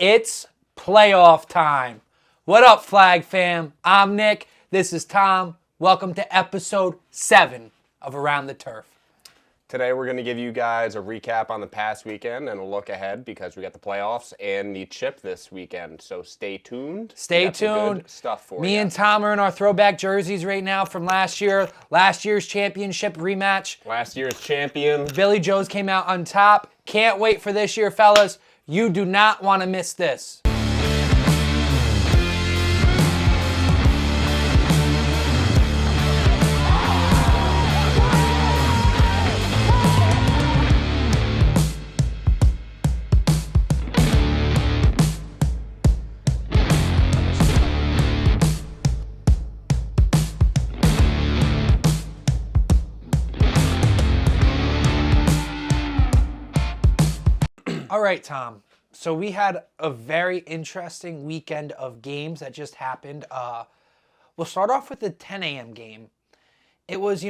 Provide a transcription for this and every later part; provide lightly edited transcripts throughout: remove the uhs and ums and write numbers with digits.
It's playoff time. What up, Flag fam? I'm Nick. This is Tom. Welcome to episode 7 of Around the Turf. Today we're going to give you guys a recap on the past weekend and a look ahead because we got the playoffs and the chip this weekend. So stay tuned. Stay We got some tuned. good stuff for Me you. and Tom are in our throwback jerseys right now from last year's championship rematch. Last year's champion. Billy Joe's came out on top. Can't wait for this year, fellas. You do not want to miss this. All right, Tom. So we had a very interesting weekend of games that just happened. We'll start off with the 10 a.m. game. It was,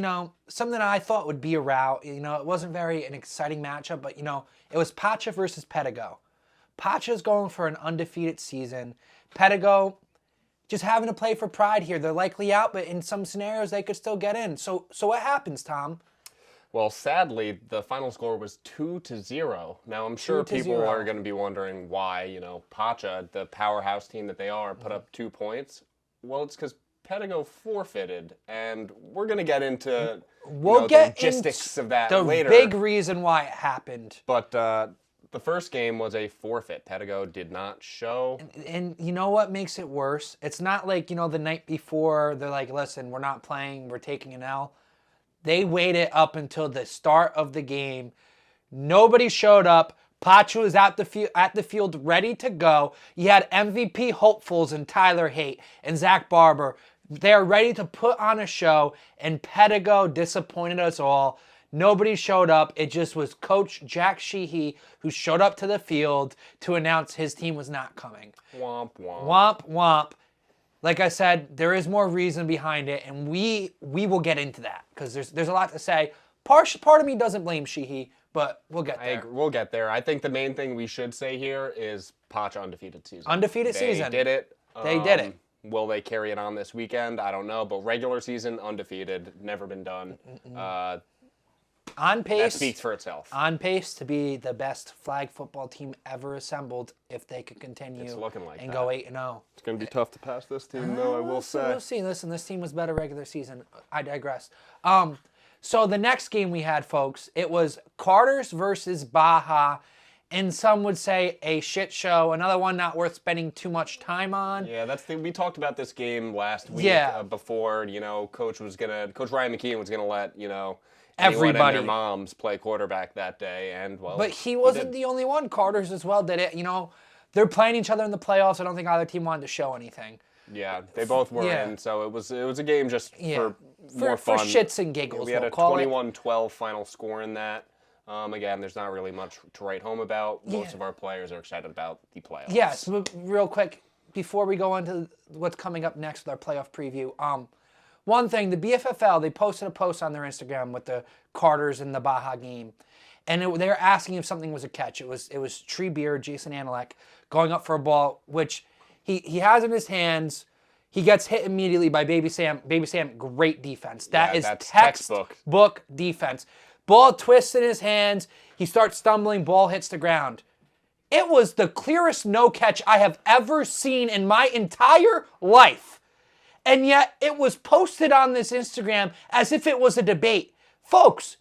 something I thought would be a rout. It wasn't very an exciting matchup, but, it was Pacha versus Pedigo. Pacha's going for an undefeated season. Pedigo just having to play for pride here. They're likely out, but in some scenarios, they could still get in. So what happens, Tom? Well, sadly, the final score was 2-0. Now, I'm sure people are going to be wondering why, Pacha, the powerhouse team that they are, put up 2 points. Well, it's because Pedigo forfeited, and we're going to get into the logistics of that later. The big reason why it happened. But the first game was a forfeit. Pedigo did not show. And you know what makes it worse? It's not like, the night before, they're like, listen, we're not playing, we're taking an L. They waited up until the start of the game. Nobody showed up. Pacha was at the field ready to go. You had MVP hopefuls in Tyler Haight and Zach Barber. They're ready to put on a show, and Pedigo disappointed us all. Nobody showed up. It just was Coach Jack Sheehy who showed up to the field to announce his team was not coming. Womp, womp. Womp, womp. Like I said, there is more reason behind it, and we will get into that because there's a lot to say. Part of me doesn't blame Sheehy, but we'll get there. We'll get there. I think the main thing we should say here is Pacha undefeated season. Undefeated season. They did it. They did it. Will they carry it on this weekend? I don't know, but regular season undefeated, never been done. On pace. That speaks for itself. On pace to be the best flag football team ever assembled if they could continue It's looking like and that. go 8-0. It's going to be tough to pass this team, though, I will say. We'll see. Listen, this team was better regular season. I digress. So the next game we had, folks, it was Carter's versus Baja, and some would say a shit show. Another one not worth spending too much time on. Yeah, we talked about this game last week before, Coach Ryan McKeon was going to let, everybody and their moms play quarterback that day, and but he wasn't the only one. Carter's as well did it. They're playing each other in the playoffs. I don't think either team wanted to show anything. Yeah, they both were in, so it was a game just for more fun. For shits and giggles, we had a call 21-12 final score in that. Again, there's not really much to write home about. Most of our players are excited about the playoffs. Yes, real quick, before we go into what's coming up next with our playoff preview, one thing, the BFFL, they posted a post on their Instagram with the Carters and the Baja game. And they were asking if something was a catch. It was Tree Beard, Jason Anelek, going up for a ball, which he has in his hands. He gets hit immediately by Baby Sam. Baby Sam, great defense. That's textbook defense. Ball twists in his hands. He starts stumbling. Ball hits the ground. It was the clearest no catch I have ever seen in my entire life. And yet it was posted on this Instagram as if it was a debate. Folks,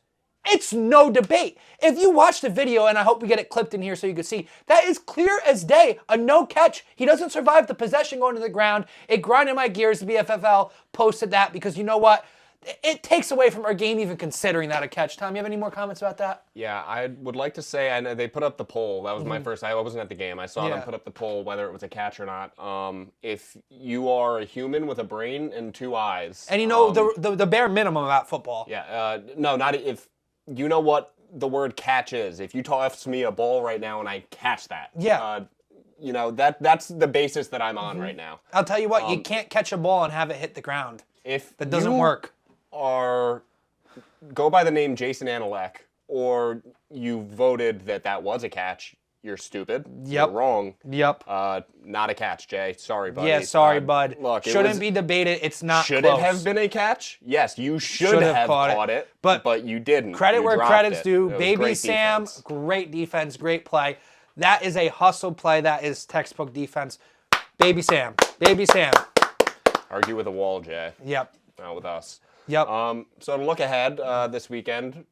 it's no debate. If you watch the video, and I hope we get it clipped in here so you can see, that is clear as day, a no catch. He doesn't survive the possession going to the ground. It grinded my gears. The BFFL posted that because you know what? It takes away from our game even considering that a catch. Tom, you have any more comments about that? Yeah, I would like to say, I know they put up the poll. That was my first, I wasn't at the game. I saw them put up the poll, whether it was a catch or not. If you are a human with a brain and 2 eyes. And the bare minimum about football. Yeah, no, not if, you know what the word catch is. If you toss me a ball right now and I catch that. Yeah. That's the basis that I'm on right now. I'll tell you what, you can't catch a ball and have it hit the ground. That doesn't work. Go by the name Jason Anelek, or you voted that was a catch, you're stupid. Yep. You're wrong. Yep. Not a catch, Jay. Sorry, buddy. Yeah, sorry, bud. Look, shouldn't be debated. It's not Should close. it have been a catch? Yes, you should have have caught caught it, but you didn't. Credit You where dropped credit's it. due. It was Baby great Sam, defense. great defense, great play. That is a hustle play. That is textbook defense. Baby Sam. Baby Sam. Argue with a wall, Jay. Yep. Not with us. Yep. So to look ahead this weekend,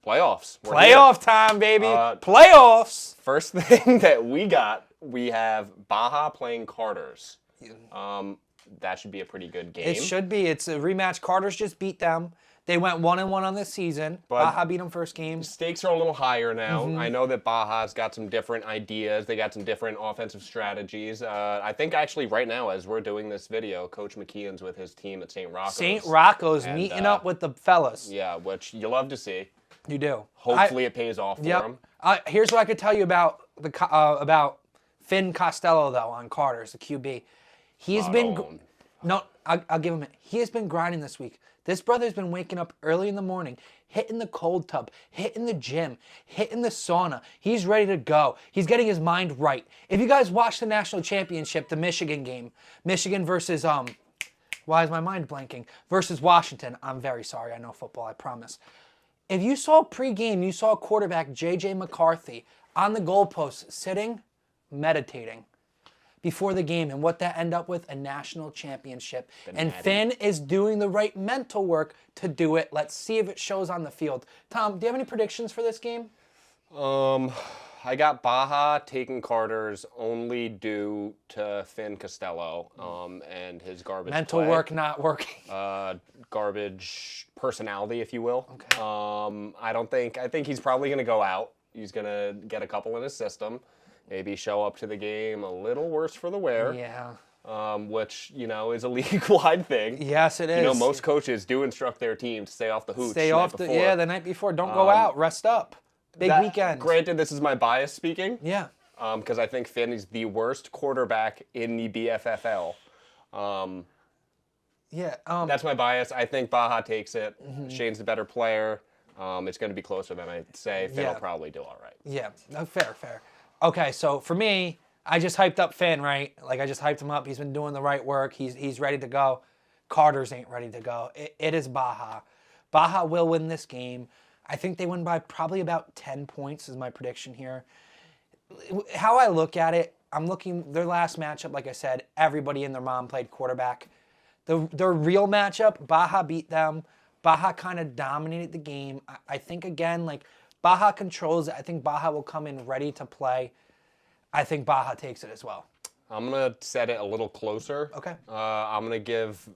playoffs. We're Playoff here. time, baby. Playoffs. First thing that we have Baja playing Carters. That should be a pretty good game. It should be. It's a rematch. Carter's just beat them. They went 1-1 on this season. Baja beat them first game. Stakes are a little higher now. Mm-hmm. I know that Baja's got some different ideas. They got some different offensive strategies. I think actually right now, as we're doing this video, Coach McKeon's with his team at St. Rocco's. St. Rocco's And, meeting up with the fellas. Yeah, which you love to see. You do. Hopefully it pays off for him. Here's what I could tell you about Finn Costello though on Carter's, the QB. He's been I'll give him it. He has been grinding this week. This brother's been waking up early in the morning, hitting the cold tub, hitting the gym, hitting the sauna. He's ready to go. He's getting his mind right. If you guys watched the national championship, the Michigan game, Michigan versus why is my mind blanking? Versus Washington. I'm very sorry. I know football, I promise. If you saw pregame, you saw quarterback J.J. McCarthy on the goalpost sitting, meditating before the game, and what that ended up with, a national championship. And Finn is doing the right mental work to do it. Let's see if it shows on the field. Tom, do you have any predictions for this game? I got Baja taking Carters only due to Finn Costello and his garbage Mental play. work not working. Garbage personality, if you will. Okay. I think he's probably going to go out. He's going to get a couple in his system. Maybe show up to the game a little worse for the wear. Yeah. Which, is a league-wide thing. Yes, it is. Most coaches do instruct their team to stay off the hooch the night before. Don't go out. Rest up. Big weekend. Granted, this is my bias speaking. Yeah. Because I think Finn is the worst quarterback in the BFFL. Yeah. That's my bias. I think Baja takes it. Mm-hmm. Shane's the better player. It's going to be closer than I'd say. Finn will probably do all right. Yeah. No, fair. Okay, so for me, I just hyped up Finn, right? Like, I just hyped him up. He's been doing the right work. He's ready to go. Carter's ain't ready to go. It is Baja. Baja will win this game. I think they win by probably about 10 points is my prediction here. How I look at it, I'm looking, their last matchup, like I said, everybody and their mom played quarterback. Their real matchup, Baja beat them. Baja kind of dominated the game. I think, again, like, Baja controls it. I think Baja will come in ready to play. I think Baja takes it as well. I'm going to set it a little closer. Okay. I'm going to give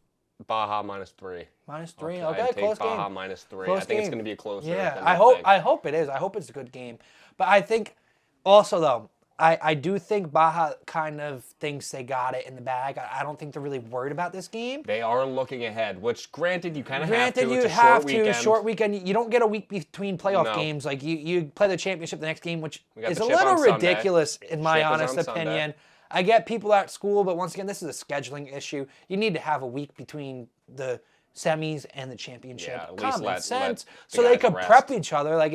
Baja -3. -3. I'd Okay, take close Baja game. -3. Close I think it's game. going to be closer. Yeah, than I you think. hope it is. I hope it's a good game. But I think also, though, I do think Baja kind of thinks they got it in the bag. I don't think they're really worried about this game. They are looking ahead, which granted you kind of have to. Granted, you it's a have short to. weekend. Short weekend. You don't get a week between playoff No. games. Like you play the championship the next game, which got is the a chip little on Sunday. ridiculous in my Chip is honest on Sunday. opinion. I get people at school, but once again, this is a scheduling issue. You need to have a week between the semis and the championship. Yeah, at least Common let sense, the so they guys could rest. prep each other. Like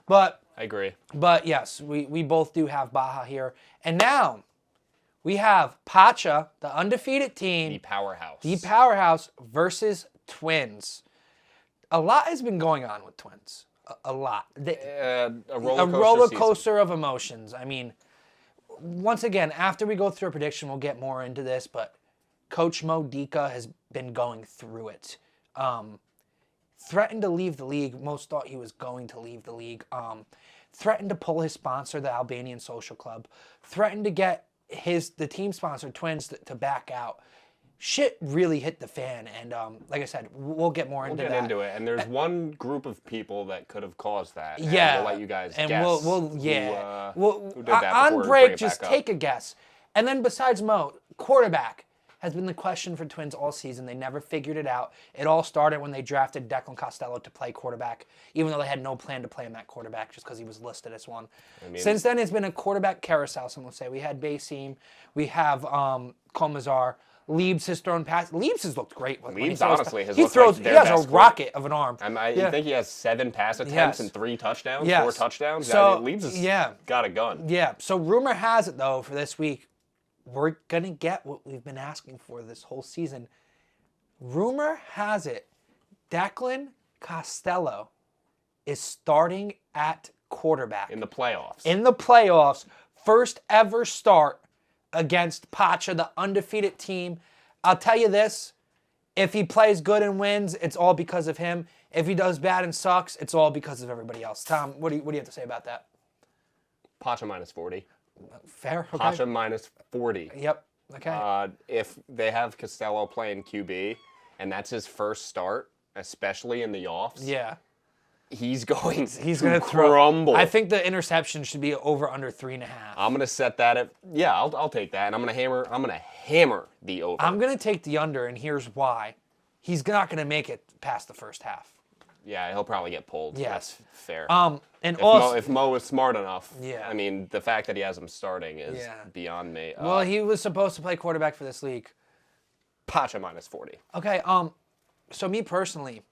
but. I agree. But yes, we both do have Baja here. And now we have Pacha, the undefeated team, The powerhouse. the powerhouse versus Twins. A lot has been going on with Twins. A lot. a A roller roller season. coaster of emotions. I mean, once again, after we go through a prediction, we'll get more into this, but Coach Mo Dika has been going through it. Threatened to leave the league. Most thought he was going to leave the league. Threatened to pull his sponsor, the Albanian Social Club. Threatened to get the team sponsor, Twins, to back out. Shit really hit the fan, and like I said, we'll get more into that. We'll get into it, and there's one group of people that could have caused that. And Yeah, we'll let you guys and guess. we'll who did that on before we bring break, it just back up. take a guess. And then besides Mo, quarterback has been the question for Twins all season. They never figured it out. It all started when they drafted Declan Costello to play quarterback, even though they had no plan to play him at quarterback just because he was listed as one. Since then, it's been a quarterback carousel, some will say. We had Basim, we have Komazar. Leibs has thrown past. Leibs has looked great. When he Leibs throws honestly has he looked throws. like he their has best a rocket of an arm. I think he has 7 pass attempts Yes. and 3 touchdowns, Yes. 4 touchdowns. So, Leibs has yeah. got a gun. Yeah. So rumor has it though for this week, we're gonna get what we've been asking for this whole season. Rumor has it, Declan Costello is starting at quarterback In the playoffs. in the playoffs. First ever start against Pacha, the undefeated team. I'll tell you this, if he plays good and wins, it's all because of him. If he does bad and sucks, it's all because of everybody else. Tom, what do you have to say about that? Pacha minus 40. Fair? Okay. Pacha minus 40. Yep. Okay. If they have Costello playing QB, and that's his first start, especially in the offs, yeah. he's going He's to going to crumble. I think the interception should be over under 3.5. I'm going to set that at, I'll take that, and I'm going to hammer the over. I'm going to take the under, and here's why. He's not going to make it past the first half. Yeah, he'll probably get pulled. Yes. That's fair. And if Mo is smart enough, Yeah. I mean, the fact that he has him starting is Yeah. beyond me. well, he was supposed to play quarterback for this league. Pacha minus 40. Okay, so me personally,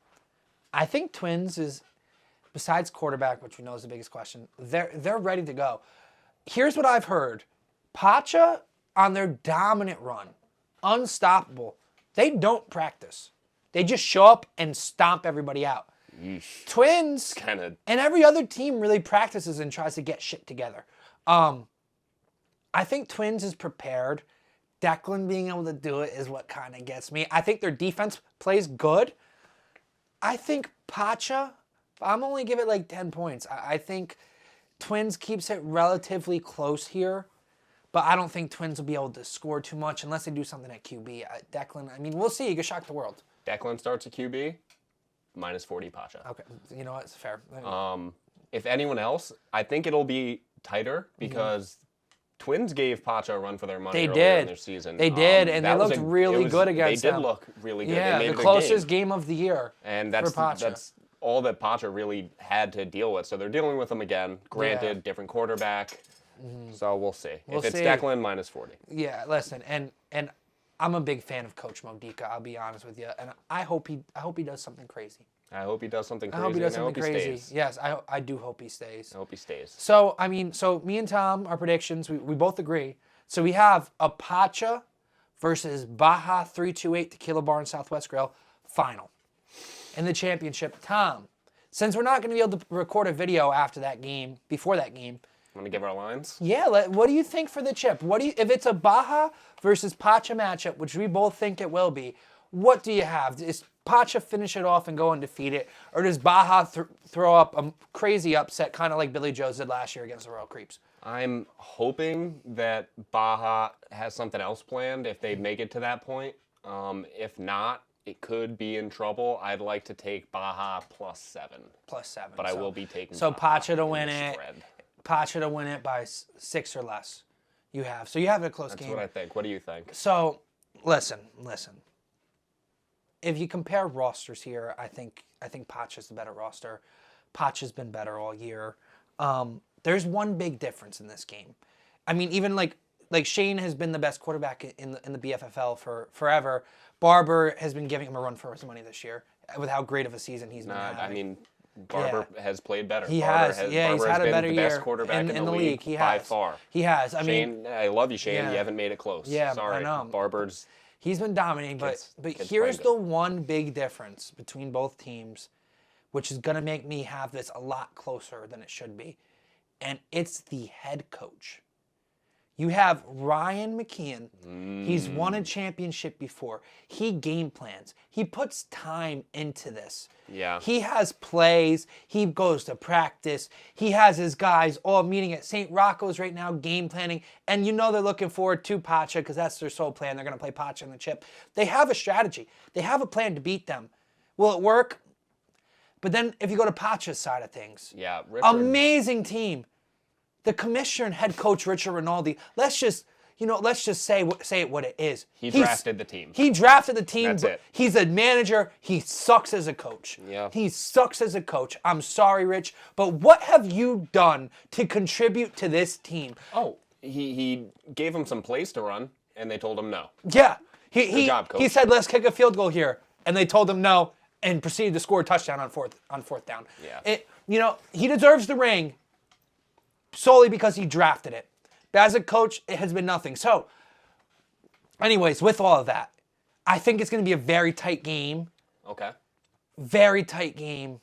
I think Twins is, besides quarterback, which we know is the biggest question, they're ready to go. Here's what I've heard. Pacha, on their dominant run, unstoppable, they don't practice. They just show up and stomp everybody out. Yeesh. Twins Kind of. and every other team really practices and tries to get shit together. I think Twins is prepared. Declan being able to do it is what kind of gets me. I think their defense plays good. I think Pacha, I'm only give it like 10 points. I think Twins keeps it relatively close here, but I don't think Twins will be able to score too much unless they do something at QB. Declan, I mean, we'll see. He could shock the world. Declan starts a QB, minus 40 Pacha. Okay, you know what? It's fair. If anyone else, I think it'll be tighter because Twins gave Pacha a run for their money They earlier in did. their season. They did, and they looked really good against They them. did look really good. Yeah, they made the it a closest game. game of the year. And for Pacha. that's all that Pacha really had to deal with. So they're dealing with him again. Granted, Yeah. different quarterback. So we'll see. We'll if it's see. Declan, minus 40. Yeah, listen, and I'm a big fan of Coach Modica. I'll be honest with you, and I hope he does something crazy. I hope he does something I crazy. hope he does and I something hope he crazy. stays. Yes, I do hope he stays. I hope he stays. So I mean, so me and Tom, our predictions, we both agree. So we have a Pacha versus Baja 328 Tequila Bar and Southwest Grill final in the championship. Tom, since we're not going to be able to record a video after that game, before that game, Want to give our lines? yeah, what do you think for the chip? If it's a Baja versus Pacha matchup, which we both think it will be, what do you have? Does Pacha finish it off and go undefeated, or does Baja throw up a crazy upset, kind of like Billy Joe did last year against the Royal Creeps? I'm hoping that Baja has something else planned if they make it to that point. If not, it could be in trouble. I'd like to take Baja +7. +7. But I will be taking So Baja Pacha to in win the it. spread. Pacha to win it by 6 or less. You have a close That's game. what I think. What do you think? So listen. If you compare rosters here, I think Pacha's the better roster. Pacha's been better all year. There's one big difference in this game. I mean, even like Shane has been the best quarterback in the BFFL for forever. Barber has been giving him a run for his money this year with how great of a season he's been having. I mean, Barber has played better. He Barber has. Yeah, he's Barber had has a better been the year best quarterback in the league He by has. far. He has. I mean, Shane, I love you, Shane. Yeah. You haven't made it close. Yeah, Sorry. I know. Barber's. he's been dominating, but Kids here's playing the good. one big difference between both teams, which is going to make me have this a lot closer than it should be, and it's the head coach. You have Ryan McKeon. He's won a championship before. He game plans. He puts time into this. Yeah. He has plays. He goes to practice. He has his guys all meeting at St. Rocco's right now, game planning. And you know they're looking forward to Pacha because that's their sole plan. They're going to play Pacha in the chip. They have a strategy. They have a plan to beat them. Will it work? But then if you go to Pacha's side of things, Yeah. Richard, amazing team. The commissioner and head coach Richard Rinaldi. Let's just say it what it is. He drafted the team. He drafted the team. That's it. He's a manager. He sucks as a coach. Yeah. He sucks as a coach. I'm sorry, Rich, but what have you done to contribute to this team? Oh, he gave him some plays to run, and they told him no. Yeah. He job, coach. he said, let's kick a field goal here. And they told him no and proceeded to score a touchdown on fourth down. Yeah. He deserves the ring solely because he drafted it. But as a coach, it has been nothing. So, anyways, with all of that, I think it's going to be a very tight game. Okay. Very tight game.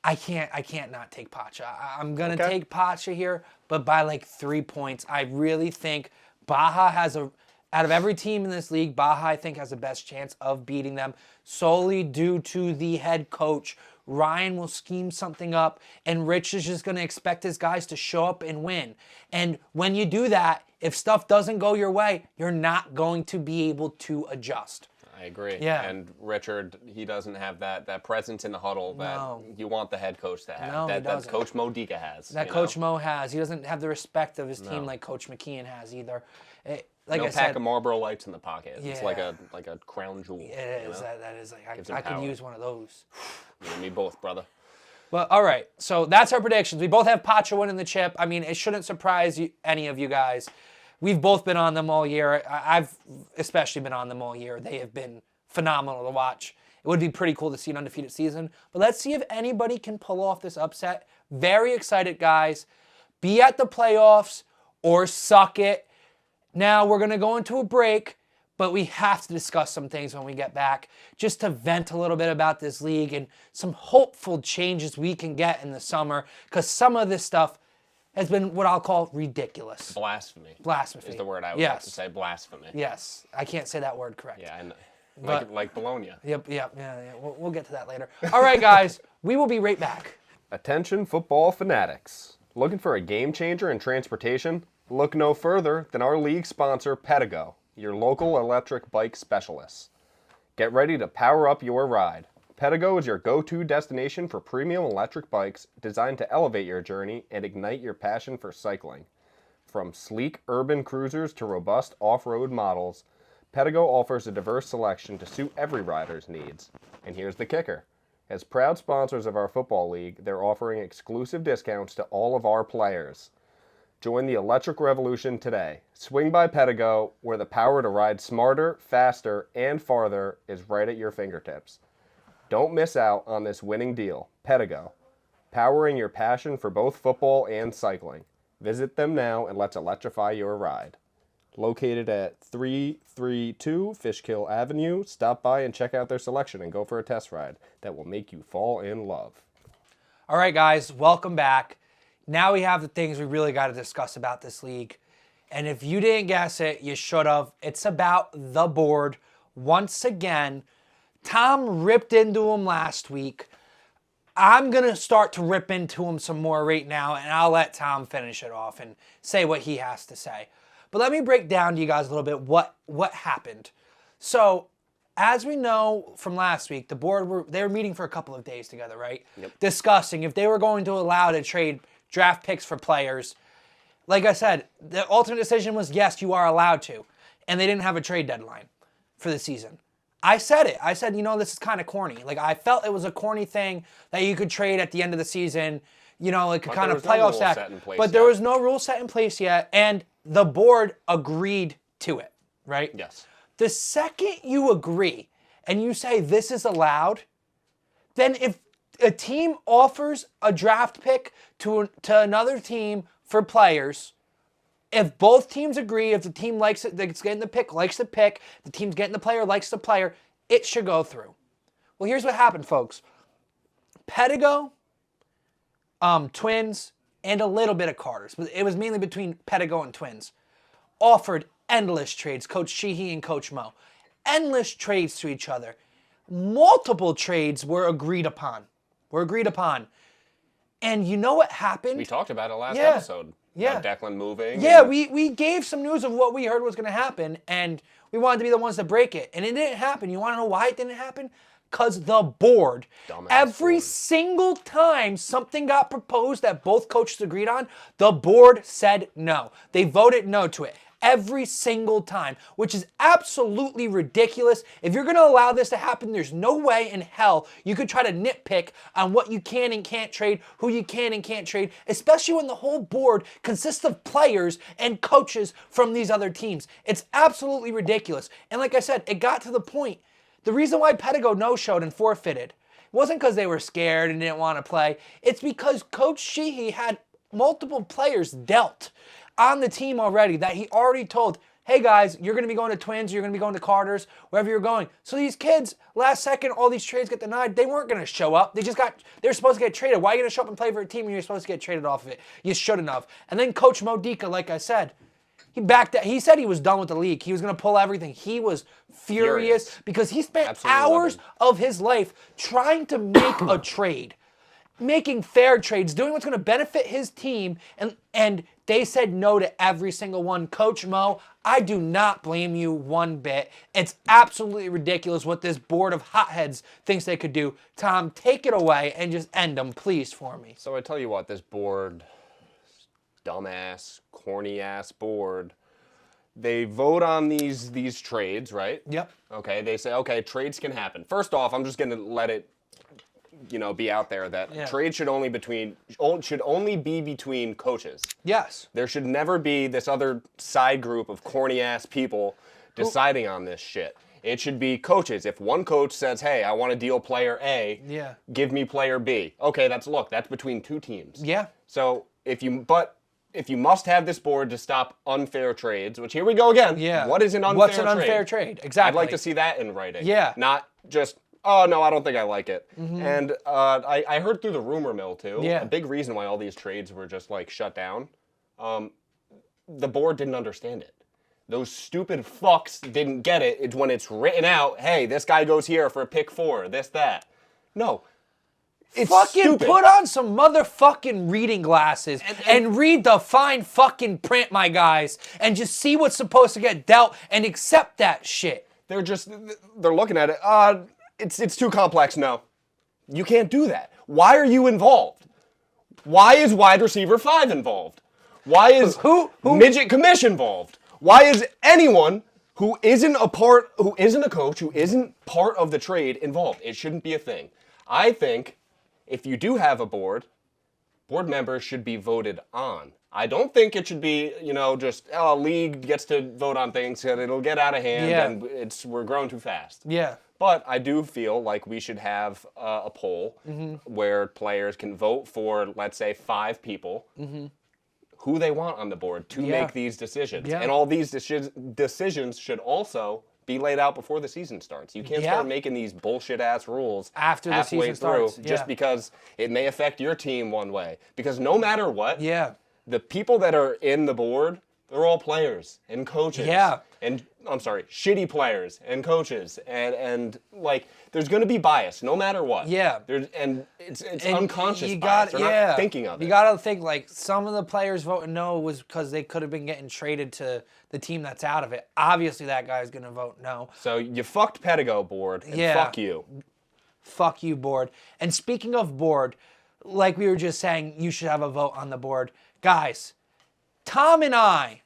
I can't not take Pacha. I'm going to take Pacha here, but by like 3 points. I really think Baja out of every team in this league, Baja, I think, has the best chance of beating them solely due to the head coach. Ryan will scheme something up, and Rich is just going to expect his guys to show up and win. And when you do that, if stuff doesn't go your way, you're not going to be able to adjust. I agree. Yeah. And Richard, he doesn't have that presence in the huddle that you want the head coach to have. No, he that doesn't. Coach Mo Dika has. That Coach Mo has. He doesn't have the respect of his team like Coach McKeon has either. Like no I pack said, of Marlboro Lights in the pocket. Yeah. It's like a crown jewel. it is. That is like Gives him I could power. use one of those. You and me both, brother. Well, all right. So that's our predictions. We both have Pacha winning the chip. I mean, it shouldn't surprise any of you guys. We've both been on them all year. I've especially been on them all year. They have been phenomenal to watch. It would be pretty cool to see an undefeated season. But let's see if anybody can pull off this upset. Very excited, guys. Be at the playoffs or suck it. Now we're going to go into a break, but we have to discuss some things when we get back, just to vent a little bit about this league and some hopeful changes we can get in the summer, because some of this stuff has been what I'll call ridiculous. Blasphemy. Blasphemy. Is the word I would like to say. Blasphemy. Yes. I can't say that word correct. Yeah, and But- like Bologna. Yep. We'll get to that later. All right, guys. We will be right back. Attention football fanatics. Looking for a game changer in transportation? Look no further than our league sponsor, Pedigo, your local electric bike specialists. Get ready to power up your ride. Pedigo is your go-to destination for premium electric bikes designed to elevate your journey and ignite your passion for cycling. From sleek urban cruisers to robust off-road models, Pedigo offers a diverse selection to suit every rider's needs. And here's the kicker. As proud sponsors of our football league, they're offering exclusive discounts to all of our players. Join the electric revolution today. Swing by Pedigo, where the power to ride smarter, faster, and farther is right at your fingertips. Don't miss out on this winning deal. Pedigo, powering your passion for both football and cycling. Visit them now and let's electrify your ride. Located at 332 Fishkill Avenue, stop by and check out their selection and go for a test ride that will make you fall in love. All right, guys. Welcome back. Now we have the things we really got to discuss about this league. And if you didn't guess it, you should have. It's about the board. Once again, Tom ripped into him last week. I'm going to start to rip into him some more right now, and I'll let Tom finish it off and say what he has to say. But let me break down to you guys a little bit what happened. So, as we know from last week, the board they were meeting for a couple of days together, right? Yep. Discussing if they were going to allow to trade draft picks for players. Like I said, the ultimate decision was yes, you are allowed to. And they didn't have a trade deadline for the season. I said it. I said, this is kind of corny. Like, I felt it was a corny thing that you could trade at the end of the season. It could kind of playoff stack. But there was no rule set in place yet. And the board agreed to it, right? Yes. The second you agree and you say this is allowed, then if a team offers a draft pick to another team for players, if both teams agree, if the team likes it, that's getting the pick, likes the pick, the team's getting the player, likes the player, it should go through. Well, here's what happened, folks. Pedigo, Twins, and a little bit of Carter's, but it was mainly between Pedigo and Twins, offered endless trades, Coach Sheehy and Coach Mo. Endless trades to each other. Multiple trades were agreed upon. And you know what happened? We talked about it last episode. Yeah. About Declan moving. Yeah, and we gave some news of what we heard was going to happen, and we wanted to be the ones to break it. And it didn't happen. You want to know why it didn't happen? Because the board, every single time something got proposed that both coaches agreed on, the board said no. They voted no to it. every single time, which is absolutely ridiculous. If you're going to allow this to happen, there's no way in hell you could try to nitpick on what you can and can't trade, who you can and can't trade, especially when the whole board consists of players and coaches from these other teams. It's absolutely ridiculous. And like I said, it got to the point. The reason why Pedigo no-showed and forfeited wasn't because they were scared and didn't want to play. It's because Coach Sheehy had multiple players dealt on the team already that he already told, hey guys, you're going to be going to Twins, you're going to be going to Carters, wherever you're going. So these kids, last second, all these trades get denied. They weren't going to show up. They're supposed to get traded. Why are you going to show up and play for a team when you're supposed to get traded off of it? You shouldn't have. And then Coach Modica, like I said, he backed out. He said he was done with the league. He was going to pull everything. He was furious because he spent Absolutely hours of his life trying to make a trade, making fair trades, doing what's going to benefit his team, and they said no to every single one. Coach Mo, I do not blame you one bit. It's absolutely ridiculous what this board of hotheads thinks they could do. Tom, take it away and just end them, please, for me. So I tell you what, this board, dumbass, corny-ass board, they vote on these trades, right? Yep. Okay, they say, okay, trades can happen. First off, I'm just going to let it be out there that trade should only be between coaches. Yes. There should never be this other side group of corny ass people deciding on this shit. It should be coaches. If one coach says, "Hey, I want to deal player A, give me player B." Okay, that's between two teams. Yeah. So if you must have this board to stop unfair trades, which here we go again. Yeah. What is an unfair trade? What's an unfair trade? Exactly. I'd like to see that in writing. Yeah. Not just, oh, no, I don't think I like it. Mm-hmm. And I heard through the rumor mill, too, a big reason why all these trades were just, shut down, the board didn't understand it. Those stupid fucks didn't get it. It's when it's written out, hey, this guy goes here for pick 4, this, that. No. It's fucking stupid. Put on some motherfucking reading glasses and read the fine fucking print, my guys, and just see what's supposed to get dealt and accept that shit. They're looking at it, it's too complex. No, you can't do that. Why are you involved? Why is wide receiver 5 involved? Why is midget commish involved? Why is anyone who isn't a coach, who isn't part of the trade involved? It shouldn't be a thing. I think if you do have a board members should be voted on. I don't think it should be, just a league gets to vote on things and it'll get out of hand and we're growing too fast. Yeah. But I do feel like we should have a poll where players can vote for, let's say, 5 people who they want on the board to make these decisions. Yeah. And all these decisions should also be laid out before the season starts. You can't start making these bullshit-ass rules after the season starts just because it may affect your team one way. Because no matter what, the people that are in the board, they're all players and coaches. Yeah. And I'm sorry, shitty players and coaches. And there's going to be bias no matter what. Yeah. It's unconscious bias. They're not thinking of it. You got to think, some of the players voting no was because they could have been getting traded to the team that's out of it. Obviously, that guy's going to vote no. So you fucked Pedigo, board, and fuck you. Fuck you, board. And speaking of board, like we were just saying, you should have a vote on the board. Guys, Tom and I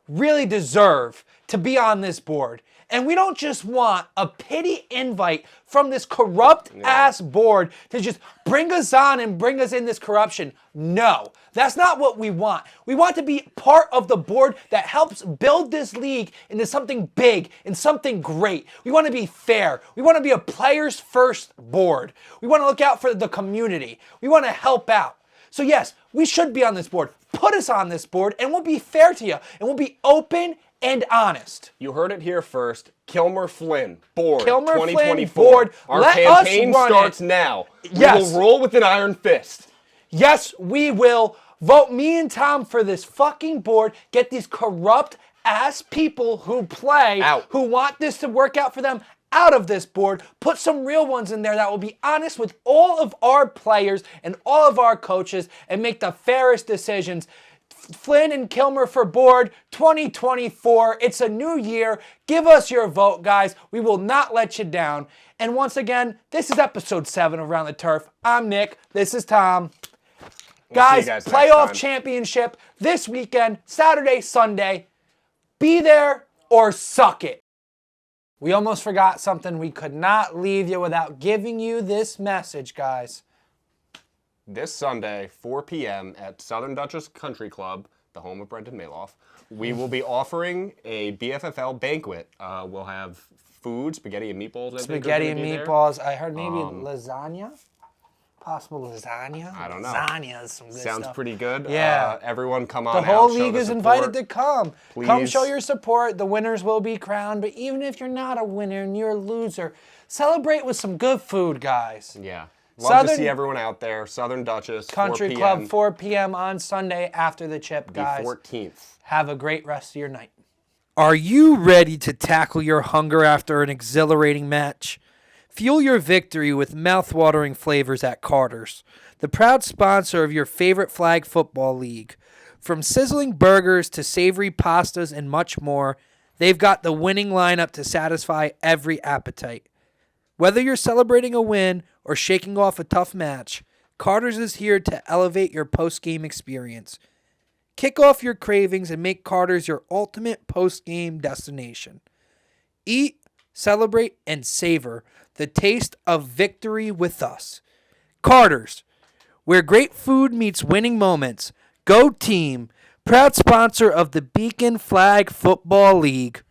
really deserve to be on this board. And we don't just want a pity invite from this corrupt-ass board to just bring us on and bring us in this corruption. No, that's not what we want. We want to be part of the board that helps build this league into something big and something great. We want to be fair. We want to be a players-first board. We want to look out for the community. We want to help out. So yes, we should be on this board. Put us on this board and we'll be fair to you and we'll be open and honest. You heard it here first. Kilmer Flynn, board, Kilmer 2024. Flynn, board. Our campaign starts now. Yes. We will roll with an iron fist. Yes, we will. Vote me and Tom for this fucking board. Get these corrupt-ass people who play, who want this to work out for them, out of this board. Put some real ones in there that will be honest with all of our players and all of our coaches and make the fairest decisions. Flynn and Kilmer for board 2024. It's a new year. Give us your vote, guys. We will not let you down. And once again, this is episode 7 of Around the Turf. I'm Nick. This is Tom. Guys, playoff championship this weekend, Saturday, Sunday. Be there or suck it. We almost forgot something. We could not leave you without giving you this message, guys. This Sunday, 4 p.m. at Southern Duchess Country Club, the home of Brendan Maloff, we will be offering a BFFL banquet. We'll have food, spaghetti and meatballs. Spaghetti and meatballs. I heard maybe lasagna. Possible lasagna. I don't know. Lasagna is some good Sounds stuff. pretty good. Yeah. Everyone come on The out. whole show league the is support. invited to come. Please. Come show your support. The winners will be crowned. But even if you're not a winner and you're a loser, celebrate with some good food, guys. Yeah. Love to see everyone out there. Southern Duchess, Country 4 Club, p.m. 4 p.m. on Sunday after the chip, guys. The 14th. Have a great rest of your night. Are you ready to tackle your hunger after an exhilarating match? Fuel your victory with mouth-watering flavors at Carter's, the proud sponsor of your favorite flag football league. From sizzling burgers to savory pastas and much more, they've got the winning lineup to satisfy every appetite. Whether you're celebrating a win or shaking off a tough match, Carter's is here to elevate your post-game experience. Kick off your cravings and make Carter's your ultimate post-game destination. Eat, celebrate, and savor the taste of victory with us. Carter's, where great food meets winning moments. Go team, proud sponsor of the Beacon Flag Football League.